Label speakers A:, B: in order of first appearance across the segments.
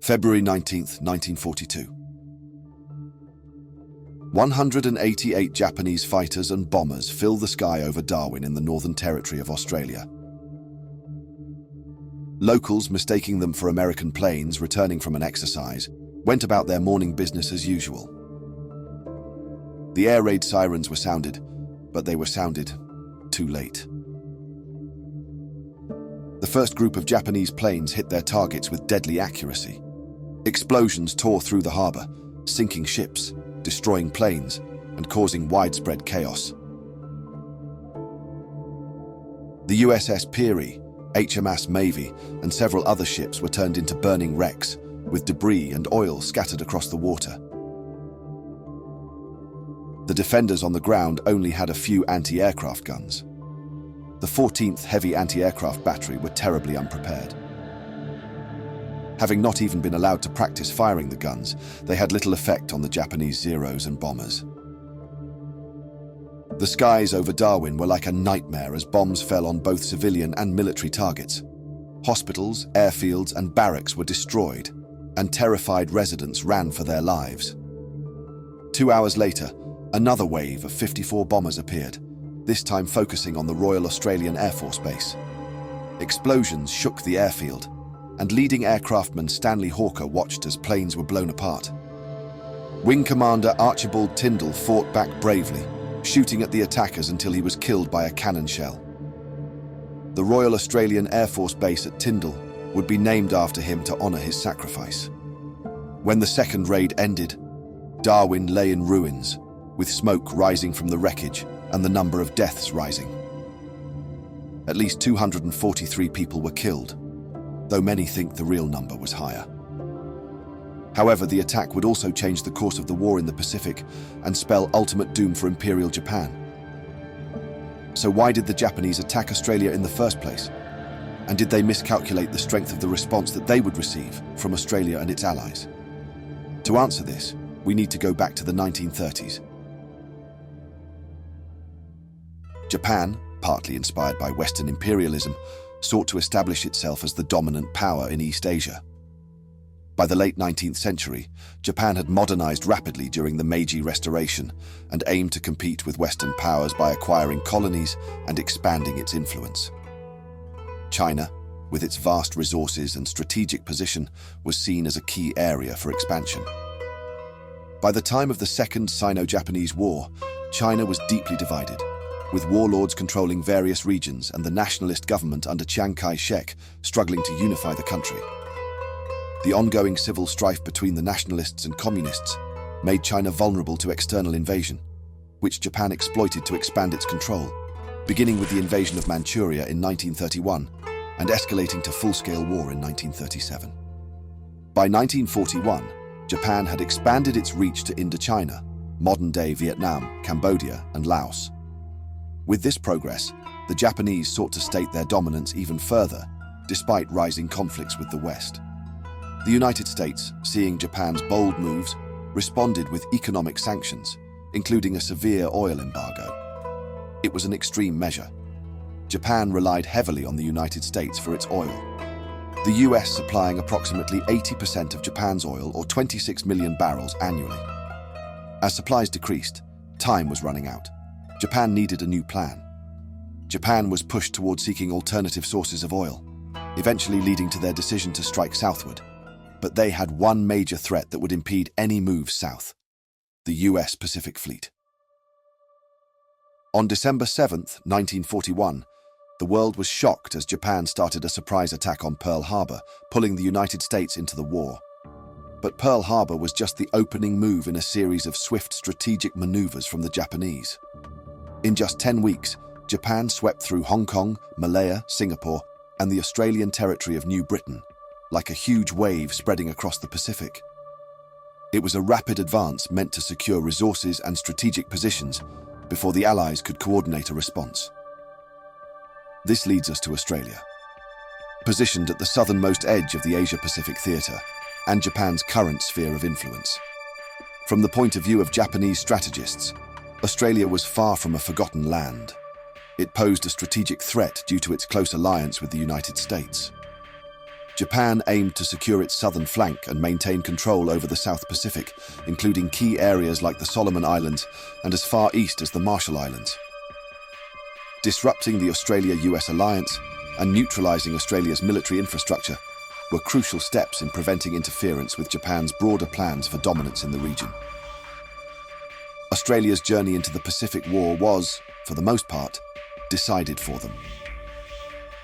A: February 19, 1942. 188 Japanese fighters and bombers fill the sky over Darwin in the Northern Territory of Australia. Locals, mistaking them for American planes returning from an exercise, went about their morning business as usual. The air raid sirens were sounded, but they were sounded too late. The first group of Japanese planes hit their targets with deadly accuracy. Explosions tore through the harbour, sinking ships, destroying planes, and causing widespread chaos. The USS Peary, HMAS Mavie, and several other ships were turned into burning wrecks, with debris and oil scattered across the water. The defenders on the ground only had a few anti-aircraft guns. The 14th Heavy Anti-Aircraft Battery were terribly unprepared. Having not even been allowed to practice firing the guns, they had little effect on the Japanese Zeros and bombers. The skies over Darwin were like a nightmare as bombs fell on both civilian and military targets. Hospitals, airfields, and barracks were destroyed, and terrified residents ran for their lives. 2 hours later, another wave of 54 bombers appeared, this time focusing on the Royal Australian Air Force Base. Explosions shook the airfield, and leading aircraftman Stanley Hawker watched as planes were blown apart. Wing Commander Archibald Tyndall fought back bravely, shooting at the attackers until he was killed by a cannon shell. The Royal Australian Air Force Base at Tyndall would be named after him to honour his sacrifice. When the second raid ended, Darwin lay in ruins, with smoke rising from the wreckage and the number of deaths rising. At least 243 people were killed, though many think the real number was higher. However, the attack would also change the course of the war in the Pacific and spell ultimate doom for Imperial Japan. So why did the Japanese attack Australia in the first place? And did they miscalculate the strength of the response that they would receive from Australia and its allies? To answer this, we need to go back to the 1930s. Japan, partly inspired by Western imperialism, sought to establish itself as the dominant power in East Asia. By the late 19th century, Japan had modernized rapidly during the Meiji Restoration and aimed to compete with Western powers by acquiring colonies and expanding its influence. China, with its vast resources and strategic position, was seen as a key area for expansion. By the time of the Second Sino-Japanese War, China was deeply divided, with warlords controlling various regions and the nationalist government under Chiang Kai-shek struggling to unify the country. The ongoing civil strife between the nationalists and communists made China vulnerable to external invasion, which Japan exploited to expand its control, beginning with the invasion of Manchuria in 1931 and escalating to full-scale war in 1937. By 1941, Japan had expanded its reach to Indochina, modern-day Vietnam, Cambodia, and Laos. With this progress, the Japanese sought to state their dominance even further, despite rising conflicts with the West. The United States, seeing Japan's bold moves, responded with economic sanctions, including a severe oil embargo. It was an extreme measure. Japan relied heavily on the United States for its oil, the US supplying approximately 80% of Japan's oil, or 26 million barrels annually. As supplies decreased, time was running out. Japan needed a new plan. Japan was pushed toward seeking alternative sources of oil, eventually leading to their decision to strike southward. But they had one major threat that would impede any move south: the US Pacific Fleet. On December 7, 1941, the world was shocked as Japan started a surprise attack on Pearl Harbour, pulling the United States into the war. But Pearl Harbour was just the opening move in a series of swift strategic maneuvers from the Japanese. In just 10 weeks, Japan swept through Hong Kong, Malaya, Singapore, and the Australian territory of New Britain, like a huge wave spreading across the Pacific. It was a rapid advance meant to secure resources and strategic positions before the Allies could coordinate a response. This leads us to Australia. Positioned at the southernmost edge of the Asia-Pacific theatre and Japan's current sphere of influence. From the point of view of Japanese strategists, Australia was far from a forgotten land. It posed a strategic threat due to its close alliance with the United States. Japan aimed to secure its southern flank and maintain control over the South Pacific, including key areas like the Solomon Islands and as far east as the Marshall Islands. Disrupting the Australia-US alliance and neutralizing Australia's military infrastructure were crucial steps in preventing interference with Japan's broader plans for dominance in the region. Australia's journey into the Pacific War was, for the most part, decided for them.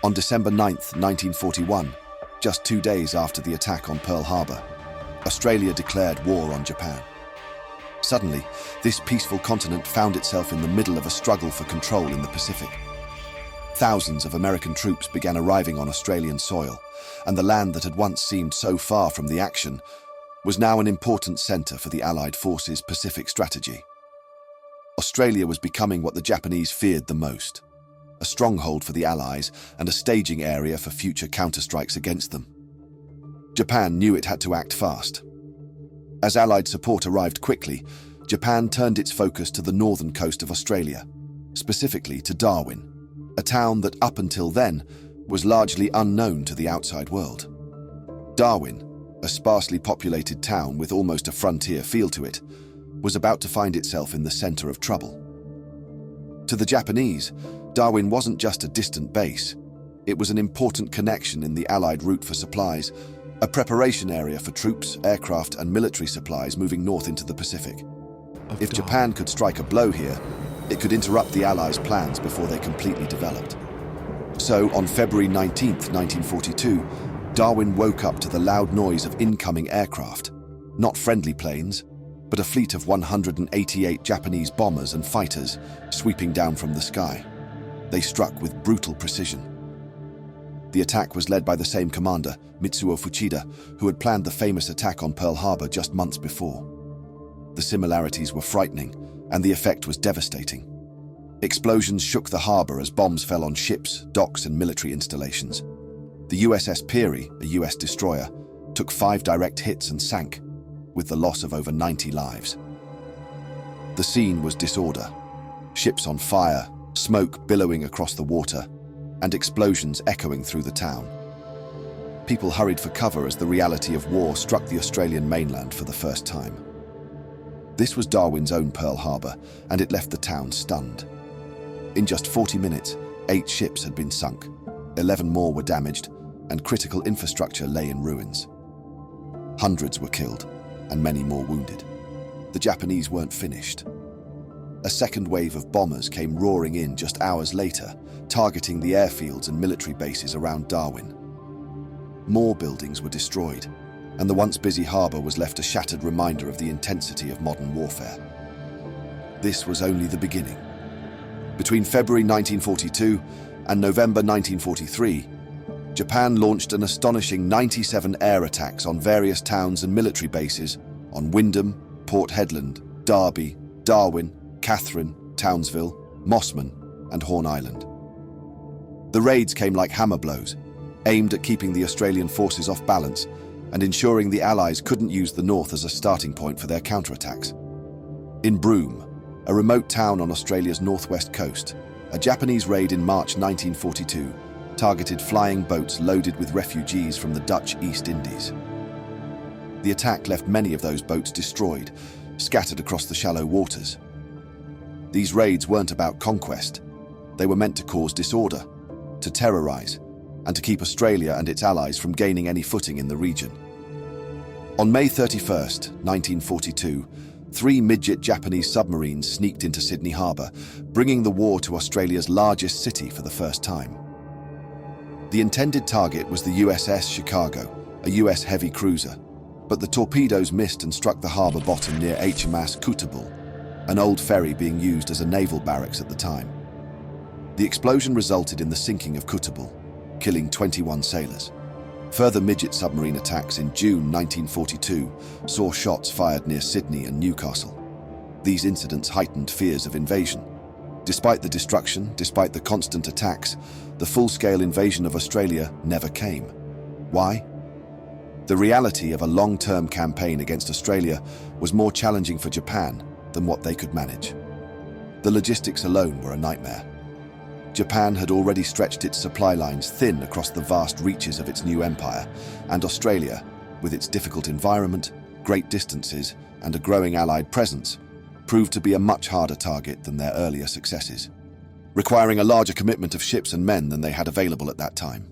A: On December 9, 1941, just 2 days after the attack on Pearl Harbour, Australia declared war on Japan. Suddenly, this peaceful continent found itself in the middle of a struggle for control in the Pacific. Thousands of American troops began arriving on Australian soil, and the land that had once seemed so far from the action was now an important centre for the Allied forces' Pacific strategy. Australia was becoming what the Japanese feared the most: a stronghold for the Allies and a staging area for future counterstrikes against them. Japan knew it had to act fast. As Allied support arrived quickly, Japan turned its focus to the northern coast of Australia, specifically to Darwin, a town that up until then was largely unknown to the outside world. Darwin, a sparsely populated town with almost a frontier feel to it, was about to find itself in the center of trouble. To the Japanese, Darwin wasn't just a distant base. It was an important connection in the Allied route for supplies, a preparation area for troops, aircraft, and military supplies moving north into the Pacific. If Japan could strike a blow here, it could interrupt the Allies' plans before they completely developed. So, on February 19, 1942, Darwin woke up to the loud noise of incoming aircraft. Not friendly planes, but a fleet of 188 Japanese bombers and fighters sweeping down from the sky. They struck with brutal precision. The attack was led by the same commander, Mitsuo Fuchida, who had planned the famous attack on Pearl Harbour just months before. The similarities were frightening, and the effect was devastating. Explosions shook the harbour as bombs fell on ships, docks, and military installations. The USS Peary, a US destroyer, took 5 direct hits and sank, with the loss of over 90 lives. The scene was disorder. Ships on fire, smoke billowing across the water, and explosions echoing through the town. People hurried for cover as the reality of war struck the Australian mainland for the first time. This was Darwin's own Pearl Harbour, and it left the town stunned. In just 40 minutes, 8 ships had been sunk, 11 more were damaged, and critical infrastructure lay in ruins. Hundreds were killed, and many more wounded. The Japanese weren't finished. A second wave of bombers came roaring in just hours later, targeting the airfields and military bases around Darwin. More buildings were destroyed, and the once busy harbour was left a shattered reminder of the intensity of modern warfare. This was only the beginning. Between February 1942 and November 1943, Japan launched an astonishing 97 air attacks on various towns and military bases on Wyndham, Port Hedland, Derby, Darwin, Catherine, Townsville, Mossman, and Horn Island. The raids came like hammer blows, aimed at keeping the Australian forces off balance and ensuring the Allies couldn't use the north as a starting point for their counterattacks. In Broome, a remote town on Australia's northwest coast, a Japanese raid in March 1942 targeted flying boats loaded with refugees from the Dutch East Indies. The attack left many of those boats destroyed, scattered across the shallow waters. These raids weren't about conquest. They were meant to cause disorder, to terrorize, and to keep Australia and its allies from gaining any footing in the region. On May 31st, 1942, 3 midget Japanese submarines sneaked into Sydney Harbour, bringing the war to Australia's largest city for the first time. The intended target was the USS Chicago, a US heavy cruiser, but the torpedoes missed and struck the harbour bottom near HMAS Mavie, an old ferry being used as a naval barracks at the time. The explosion resulted in the sinking of Kutubal, killing 21 sailors. Further midget submarine attacks in June 1942 saw shots fired near Sydney and Newcastle. These incidents heightened fears of invasion. Despite the destruction, despite the constant attacks, the full-scale invasion of Australia never came. Why? The reality of a long-term campaign against Australia was more challenging for Japan than what they could manage. The logistics alone were a nightmare. Japan had already stretched its supply lines thin across the vast reaches of its new empire, and Australia, with its difficult environment, great distances, and a growing Allied presence, proved to be a much harder target than their earlier successes, requiring a larger commitment of ships and men than they had available at that time.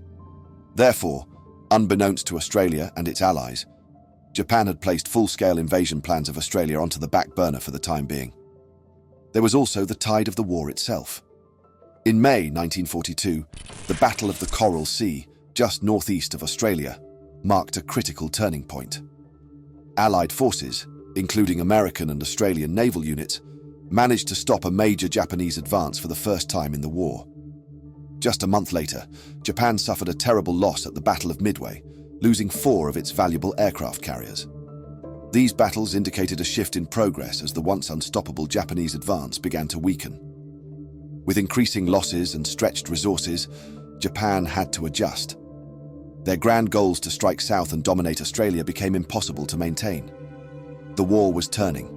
A: Therefore, unbeknownst to Australia and its allies, Japan had placed full-scale invasion plans of Australia onto the back burner for the time being. There was also the tide of the war itself. In May 1942, the Battle of the Coral Sea, just northeast of Australia, marked a critical turning point. Allied forces, including American and Australian naval units, managed to stop a major Japanese advance for the first time in the war. Just a month later, Japan suffered a terrible loss at the Battle of Midway, losing 4 of its valuable aircraft carriers. These battles indicated a shift in progress as the once unstoppable Japanese advance began to weaken. With increasing losses and stretched resources, Japan had to adjust. Their grand goals to strike south and dominate Australia became impossible to maintain. The war was turning,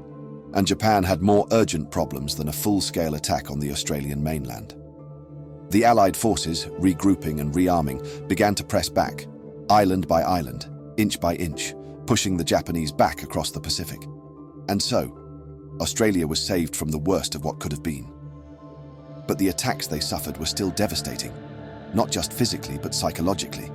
A: and Japan had more urgent problems than a full-scale attack on the Australian mainland. The Allied forces, regrouping and rearming, began to press back, island by island, inch by inch, pushing the Japanese back across the Pacific. And so, Australia was saved from the worst of what could have been. But the attacks they suffered were still devastating, not just physically but psychologically.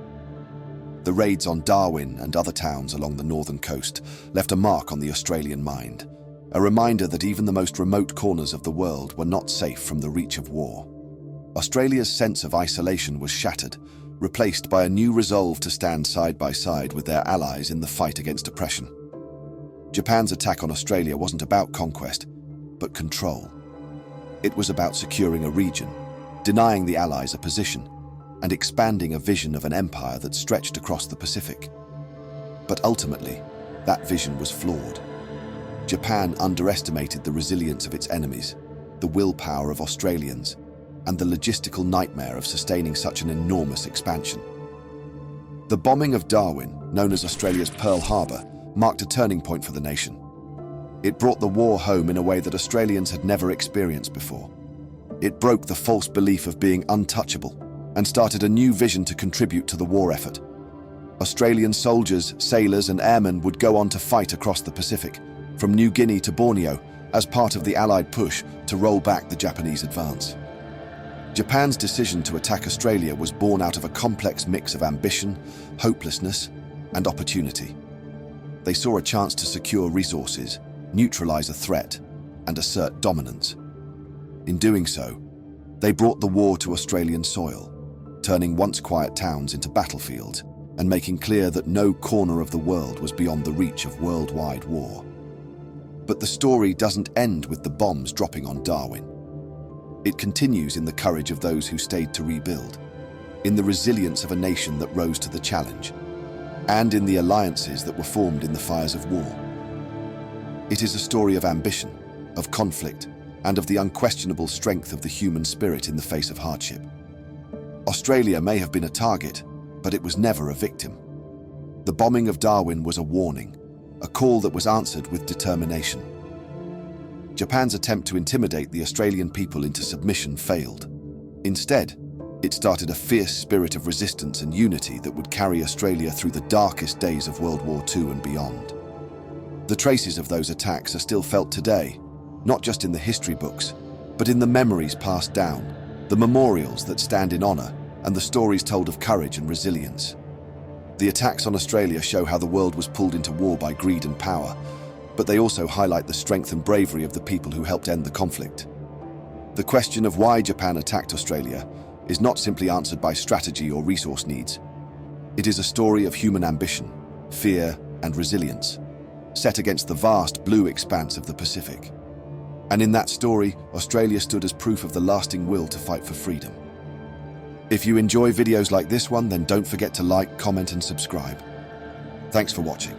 A: The raids on Darwin and other towns along the northern coast left a mark on the Australian mind, a reminder that even the most remote corners of the world were not safe from the reach of war. Australia's sense of isolation was shattered, replaced by a new resolve to stand side by side with their allies in the fight against oppression. Japan's attack on Australia wasn't about conquest, but control. It was about securing a region, denying the Allies a position, and expanding a vision of an empire that stretched across the Pacific. But ultimately, that vision was flawed. Japan underestimated the resilience of its enemies, the willpower of Australians, and the logistical nightmare of sustaining such an enormous expansion. The bombing of Darwin, known as Australia's Pearl Harbour, marked a turning point for the nation. It brought the war home in a way that Australians had never experienced before. It broke the false belief of being untouchable and started a new vision to contribute to the war effort. Australian soldiers, sailors and airmen would go on to fight across the Pacific, from New Guinea to Borneo, as part of the Allied push to roll back the Japanese advance. Japan's decision to attack Australia was born out of a complex mix of ambition, hopelessness, and opportunity. They saw a chance to secure resources, neutralize a threat, and assert dominance. In doing so, they brought the war to Australian soil, turning once quiet towns into battlefields and making clear that no corner of the world was beyond the reach of worldwide war. But the story doesn't end with the bombs dropping on Darwin. It continues in the courage of those who stayed to rebuild, in the resilience of a nation that rose to the challenge, and in the alliances that were formed in the fires of war. It is a story of ambition, of conflict, and of the unquestionable strength of the human spirit in the face of hardship. Australia may have been a target, but it was never a victim. The bombing of Darwin was a warning, a call that was answered with determination. Japan's attempt to intimidate the Australian people into submission failed. Instead, it started a fierce spirit of resistance and unity that would carry Australia through the darkest days of World War II and beyond. The traces of those attacks are still felt today, not just in the history books, but in the memories passed down, the memorials that stand in honor, and the stories told of courage and resilience. The attacks on Australia show how the world was pulled into war by greed and power, but they also highlight the strength and bravery of the people who helped end the conflict. The question of why Japan attacked Australia is not simply answered by strategy or resource needs. It is a story of human ambition, fear, and resilience, set against the vast blue expanse of the Pacific. And in that story, Australia stood as proof of the lasting will to fight for freedom. If you enjoy videos like this one, then don't forget to like, comment, and subscribe. Thanks for watching.